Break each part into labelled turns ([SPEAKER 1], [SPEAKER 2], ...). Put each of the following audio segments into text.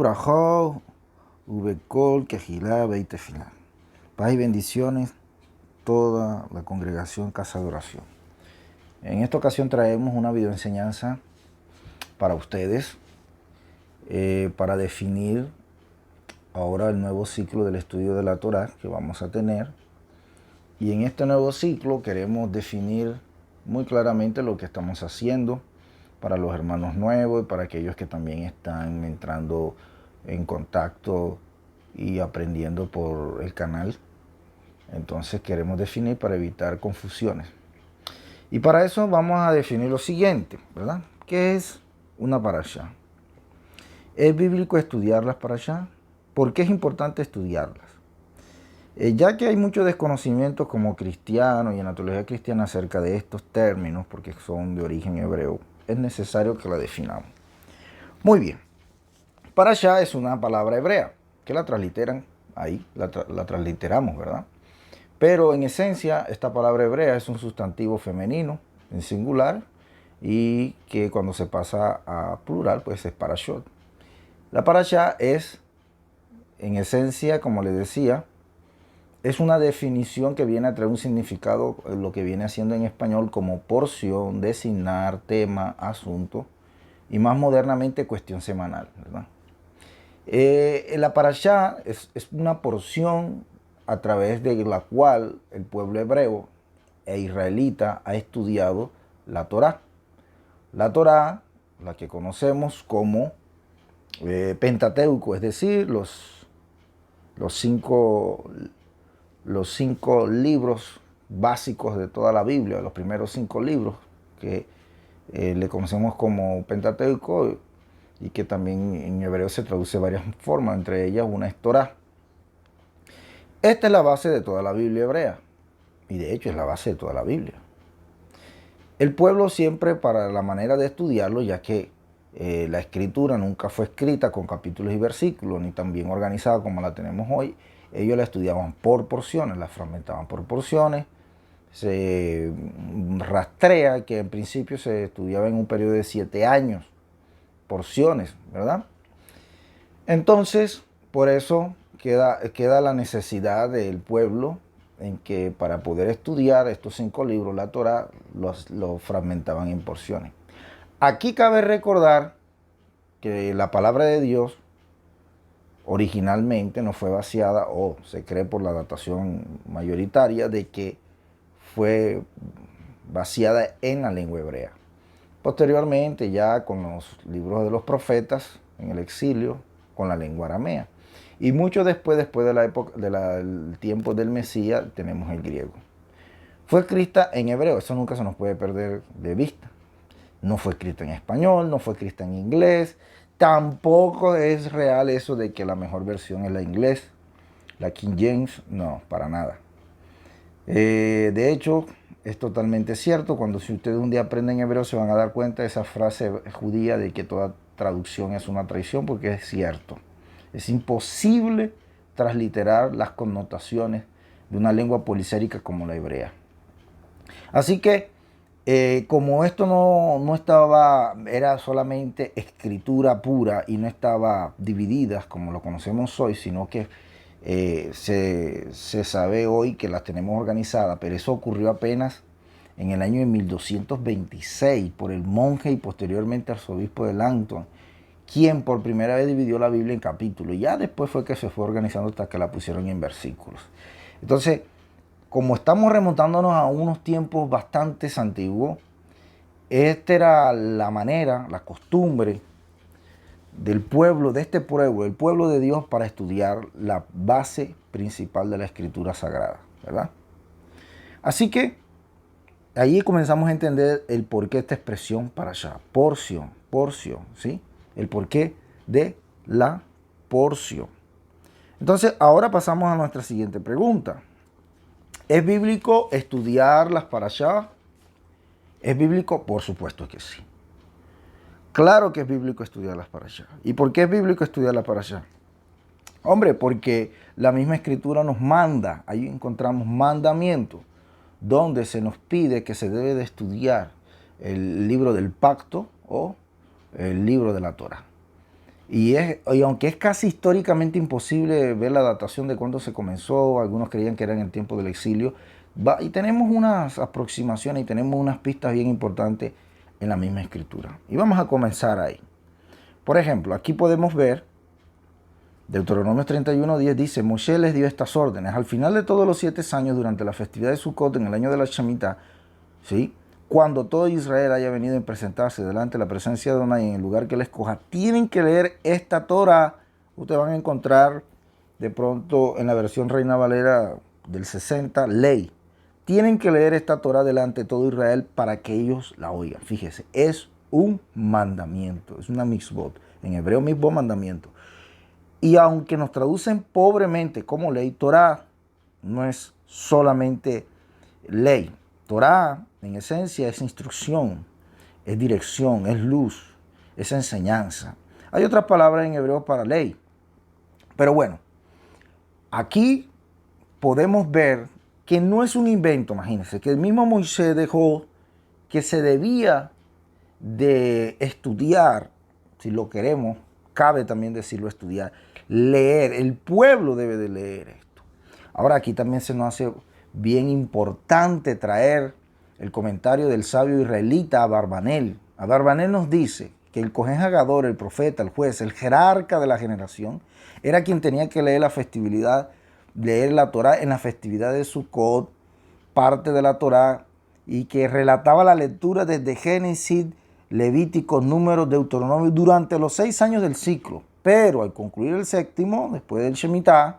[SPEAKER 1] Brajó, Ubecol, Quejilá, Beitefilá. Paz y bendiciones, toda la congregación Casa de Oración. En esta ocasión traemos una videoenseñanza para ustedes, para definir ahora el nuevo ciclo del estudio de la Torá que vamos a tener. Y en este nuevo ciclo queremos definir muy claramente lo que estamos haciendo para los hermanos nuevos y para aquellos que también están entrando en contacto y aprendiendo por el canal. Entonces queremos definir para evitar confusiones. Y para eso vamos a definir lo siguiente, ¿verdad? ¿Qué es una parashá? ¿Es bíblico estudiar las parashá? ¿Por qué es importante estudiarlas? Ya que hay mucho desconocimiento como cristiano y en la teología cristiana acerca de estos términos, porque son de origen hebreo, es necesario que la definamos. Muy bien. Parashá es una palabra hebrea, que la transliteran ahí, la transliteramos, ¿verdad? Pero en esencia, esta palabra hebrea es un sustantivo femenino, en singular, y que cuando se pasa a plural, pues es parashot. La parashá es, en esencia, como les decía, es una definición que viene a traer un significado, lo que viene haciendo en español como porción, designar, tema, asunto, y más modernamente cuestión semanal, ¿verdad? La parashá es una porción a través de la cual el pueblo hebreo e israelita ha estudiado la Torá. La Torá, la que conocemos como Pentateuco, es decir, los cinco libros básicos de toda la Biblia, los primeros 5 libros que le conocemos como Pentateuco y que también en hebreo se traduce de varias formas, entre ellas una es Torá. Esta es la base de toda la Biblia hebrea y de hecho es la base de toda la Biblia. El pueblo siempre, para la manera de estudiarlo, ya que la escritura nunca fue escrita con capítulos y versículos, ni tan bien organizada como la tenemos hoy, ellos la estudiaban por porciones, la fragmentaban por porciones. Se rastrea que en principio se estudiaba en un periodo de 7 años, porciones, ¿verdad? Entonces, por eso queda la necesidad del pueblo en que para poder estudiar estos 5 libros, la Torá, los fragmentaban en porciones. Aquí cabe recordar que la palabra de Dios originalmente no fue vaciada, o se cree por la datación mayoritaria, de que fue vaciada en la lengua hebrea. Posteriormente, ya con los libros de los profetas en el exilio, con la lengua aramea. Y mucho después de la época del tiempo del Mesías, tenemos el griego. Fue escrita en hebreo, eso nunca se nos puede perder de vista. No fue escrita en español, no fue escrita en inglés. Tampoco es real eso de que la mejor versión es la inglés, la King James, no, para nada. De hecho, es totalmente cierto. Si ustedes un día aprenden hebreo, se van a dar cuenta de esa frase judía de que toda traducción es una traición, porque es cierto. Es imposible transliterar las connotaciones de una lengua polisémica como la hebrea. Así que, como esto no estaba, era solamente escritura pura y no estaba dividida como lo conocemos hoy, sino que se sabe hoy que las tenemos organizadas, pero eso ocurrió apenas en el año de 1226 por el monje y posteriormente arzobispo de Langton, quien por primera vez dividió la Biblia en capítulos. Y ya después fue que se fue organizando hasta que la pusieron en versículos. Entonces, como estamos remontándonos a unos tiempos bastante antiguos, esta era la manera, la costumbre del pueblo, de este pueblo, el pueblo de Dios, para estudiar la base principal de la escritura sagrada, ¿verdad? Así que ahí comenzamos a entender el porqué de esta expresión parashá, porción, ¿sí? El porqué de la porción. Entonces, ahora pasamos a nuestra siguiente pregunta. ¿Es bíblico estudiar las parashá? ¿Es bíblico? Por supuesto que sí. Claro que es bíblico estudiar las parashá. ¿Y por qué es bíblico estudiar las parashá? Hombre, porque la misma escritura nos manda, ahí encontramos mandamientos, donde se nos pide que se debe de estudiar el libro del pacto o el libro de la Torá. Y aunque es casi históricamente imposible ver la datación de cuándo se comenzó, algunos creían que era en el tiempo del exilio, y tenemos unas aproximaciones y tenemos unas pistas bien importantes en la misma escritura. Y vamos a comenzar ahí. Por ejemplo, aquí podemos ver, Deuteronomio 31:10 dice, Moshe les dio estas órdenes. Al final de todos los 7 años, durante la festividad de Sukkot, en el año de la Shemitah, ¿sí? Cuando todo Israel haya venido a presentarse delante de la presencia de Adonai en el lugar que les escoja, tienen que leer esta Torah. Ustedes van a encontrar de pronto en la versión Reina Valera del 60, ley. Tienen que leer esta Torah delante de todo Israel para que ellos la oigan. Fíjese, es un mandamiento, es una mitzvot. En hebreo mitzvot, mandamiento. Y aunque nos traducen pobremente como ley, Torah no es solamente ley. Torah, en esencia, es instrucción, es dirección, es luz, es enseñanza. Hay otras palabras en hebreo para ley. Pero bueno, aquí podemos ver que no es un invento, imagínense, que el mismo Moisés dejó que se debía de estudiar, si lo queremos, cabe también decirlo, estudiar, leer. El pueblo debe de leer esto. Ahora aquí también se nos hace bien importante traer el comentario del sabio israelita Abarbanel. Abarbanel nos dice que el Cohen Hagador, el profeta, el juez, el jerarca de la generación, era quien tenía que leer la festividad, leer la Torah en la festividad de Sukkot, parte de la Torah, y que relataba la lectura desde Génesis, Levítico, Números, Deuteronomio durante los 6 años del ciclo. Pero al concluir el séptimo, después del Shemitah,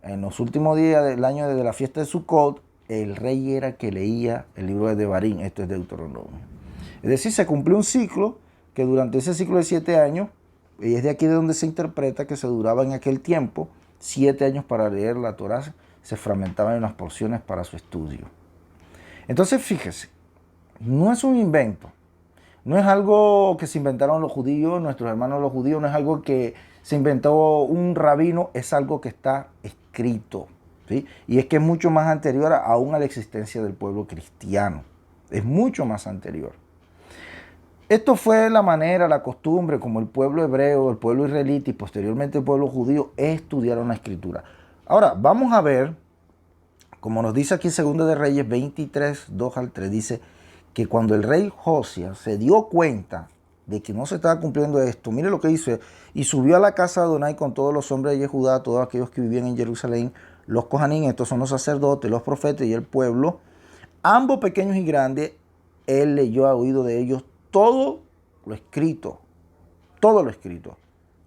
[SPEAKER 1] en los últimos días del año de la fiesta de Sukkot, el rey era que leía el libro de Devarim, esto es Deuteronomio. Es decir, se cumplió un ciclo que durante ese ciclo de 7 años, y es de aquí de donde se interpreta que se duraba en aquel tiempo 7 años para leer la Torá, se fragmentaban en unas porciones para su estudio. Entonces, fíjese, no es un invento, no es algo que se inventaron los judíos, nuestros hermanos los judíos, no es algo que se inventó un rabino, es algo que está escrito, ¿sí? Y es que es mucho más anterior aún a la existencia del pueblo cristiano, es mucho más anterior. Esto fue la manera, la costumbre, como el pueblo hebreo, el pueblo israelita y posteriormente el pueblo judío estudiaron la escritura. Ahora, vamos a ver, como nos dice aquí en 2 de Reyes 23, 2 al 3, dice que cuando el rey Josías se dio cuenta de que no se estaba cumpliendo esto, mire lo que dice, y subió a la casa de Adonai con todos los hombres de Judá, todos aquellos que vivían en Jerusalén, los Kohanim, estos son los sacerdotes, los profetas y el pueblo, ambos pequeños y grandes, él leyó a oído de ellos todo lo escrito,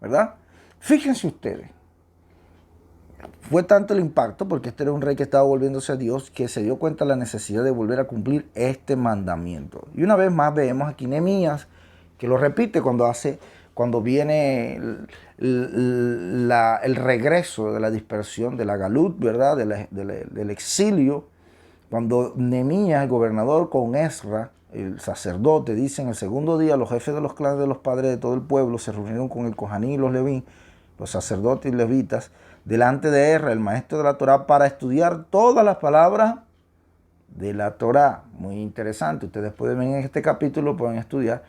[SPEAKER 1] ¿verdad? Fíjense ustedes, fue tanto el impacto, porque este era un rey que estaba volviéndose a Dios, que se dio cuenta de la necesidad de volver a cumplir este mandamiento. Y una vez más vemos aquí Nehemías, que lo repite cuando viene el regreso de la dispersión, de la galut, ¿verdad? Del exilio, cuando Nehemías, el gobernador, con Ezra, el sacerdote, dicen el segundo día, los jefes de los clanes de los padres de todo el pueblo se reunieron con el Kohaní y los Leví, los sacerdotes y levitas, delante de Ezra, el maestro de la Torá, para estudiar todas las palabras de la Torá. Muy interesante. Ustedes pueden ver en este capítulo, pueden estudiar,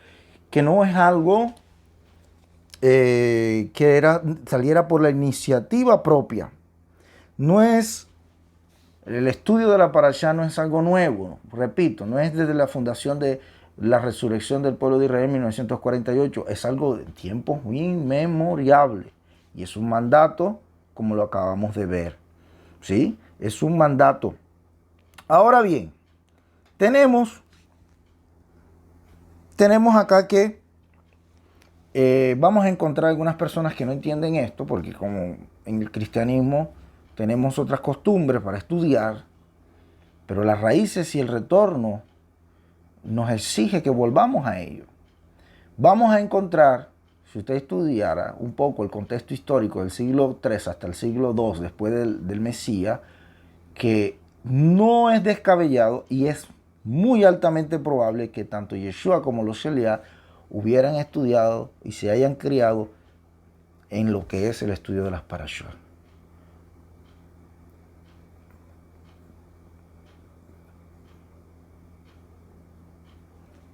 [SPEAKER 1] que no es algo saliera por la iniciativa propia. No es, el estudio de la Parashá no es algo nuevo, repito, no es desde la fundación de la resurrección del pueblo de Israel en 1948, es algo de tiempos inmemorables y es un mandato como lo acabamos de ver, ¿sí? Es un mandato. Ahora bien, tenemos acá que vamos a encontrar algunas personas que no entienden esto, porque como en el cristianismo tenemos otras costumbres para estudiar, pero las raíces y el retorno nos exige que volvamos a ello. Vamos a encontrar, si usted estudiara un poco el contexto histórico del siglo III hasta el siglo II después del Mesías, que no es descabellado y es muy altamente probable que tanto Yeshua como los Sheliá hubieran estudiado y se hayan criado en lo que es el estudio de las parashot.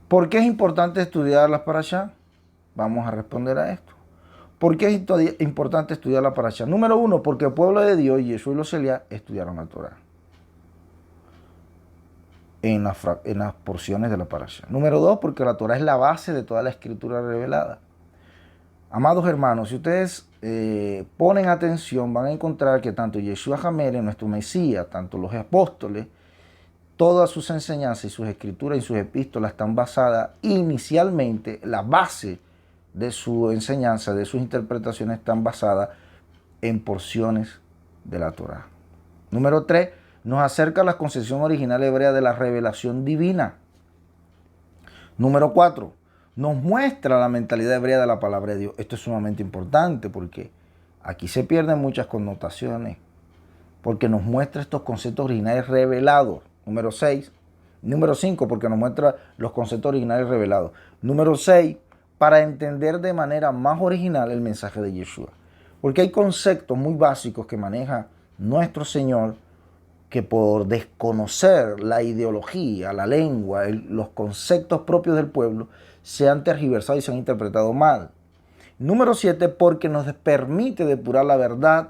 [SPEAKER 1] ¿Por qué es importante estudiar las parashá? Vamos a responder a esto. ¿Por qué es importante estudiar la parashá? Número uno, porque el pueblo de Dios, Yeshua y los Elías, estudiaron la Torah en las porciones de la parashá. Número dos, porque la Torah es la base de toda la escritura revelada. Amados hermanos, si ustedes ponen atención, van a encontrar que tanto Yeshua HaMelech, nuestro Mesías, tanto los apóstoles, todas sus enseñanzas y sus escrituras y sus epístolas están basadas inicialmente, la base de su enseñanza, de sus interpretaciones están basadas en porciones de la Torá. Número 3, nos acerca a la concepción original hebrea de la revelación divina. Número 4, nos muestra la mentalidad hebrea de la palabra de Dios. Esto es sumamente importante porque aquí se pierden muchas connotaciones, porque nos muestra estos conceptos originales revelados. Número 6. Número 5, porque nos muestra los conceptos originales revelados. Número 6, para entender de manera más original el mensaje de Yeshua. Porque hay conceptos muy básicos que maneja nuestro Señor que por desconocer la ideología, la lengua, los conceptos propios del pueblo, se han tergiversado y se han interpretado mal. Número 7, porque nos permite depurar la verdad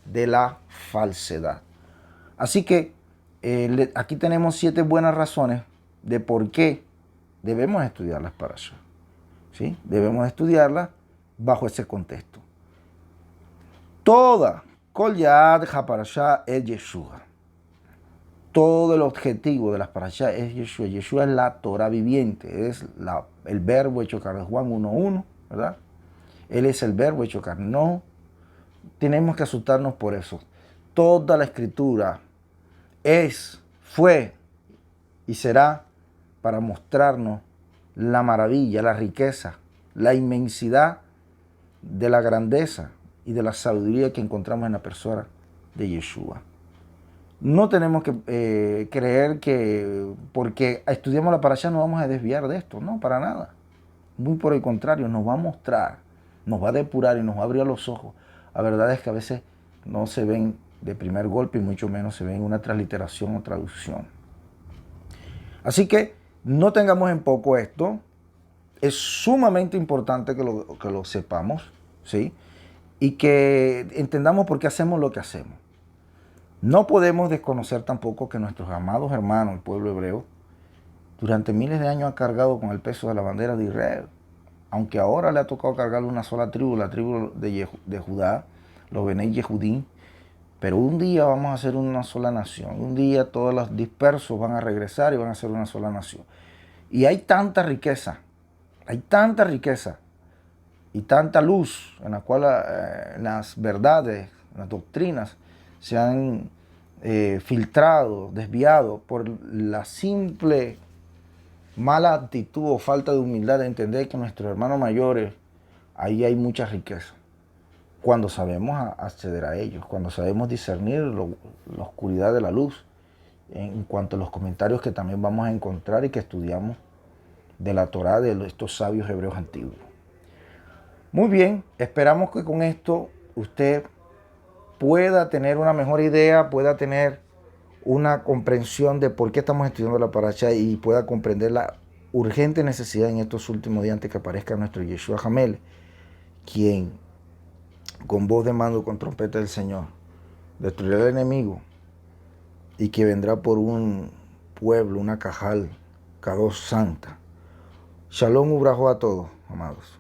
[SPEAKER 1] de la falsedad. Así que aquí tenemos 7 buenas razones de por qué debemos estudiar las parashá. ¿Sí? Debemos estudiarlas bajo ese contexto. Toda Kol Yad HaParashá es Yeshua. Todo el objetivo de las parashá es Yeshua. Yeshua es la Torah viviente, es el verbo hecho carne. Juan 1:1, ¿verdad? Él es el verbo hecho carne. No tenemos que asustarnos por eso. Toda la escritura es, fue y será para mostrarnos la maravilla, la riqueza, la inmensidad de la grandeza y de la sabiduría que encontramos en la persona de Yeshua. No tenemos que creer que porque estudiamos la parashá nos vamos a desviar de esto. No, para nada. Muy por el contrario, nos va a mostrar, nos va a depurar y nos va a abrir los ojos a verdades que a veces no se ven de primer golpe y mucho menos se ven en una transliteración o traducción. Así que no tengamos en poco esto. Es sumamente importante que lo sepamos, ¿sí? Y que entendamos por qué hacemos lo que hacemos. No podemos desconocer tampoco que nuestros amados hermanos, el pueblo hebreo, durante miles de años ha cargado con el peso de la bandera de Israel. Aunque ahora le ha tocado cargarle una sola tribu, la tribu de Judá, los Benei Yehudí. Pero un día vamos a ser una sola nación. Un día todos los dispersos van a regresar y van a ser una sola nación. Y hay tanta riqueza y tanta luz en la cual las verdades, las doctrinas se han filtrado, desviado por la simple mala actitud o falta de humildad de entender que nuestros hermanos mayores, ahí hay mucha riqueza. Cuando sabemos acceder a ellos, cuando sabemos discernir la oscuridad de la luz, en cuanto a los comentarios que también vamos a encontrar y que estudiamos de la Torá de estos sabios hebreos antiguos. Muy bien, esperamos que con esto usted pueda tener una mejor idea, pueda tener una comprensión de por qué estamos estudiando la parashá y pueda comprender la urgente necesidad en estos últimos días antes que aparezca nuestro Yeshua HaMelech, quien con voz de mando, con trompeta del Señor, destruirá al enemigo y que vendrá por un pueblo, una cajal, Kadosh santa. Shalom ubrajo a todos, amados.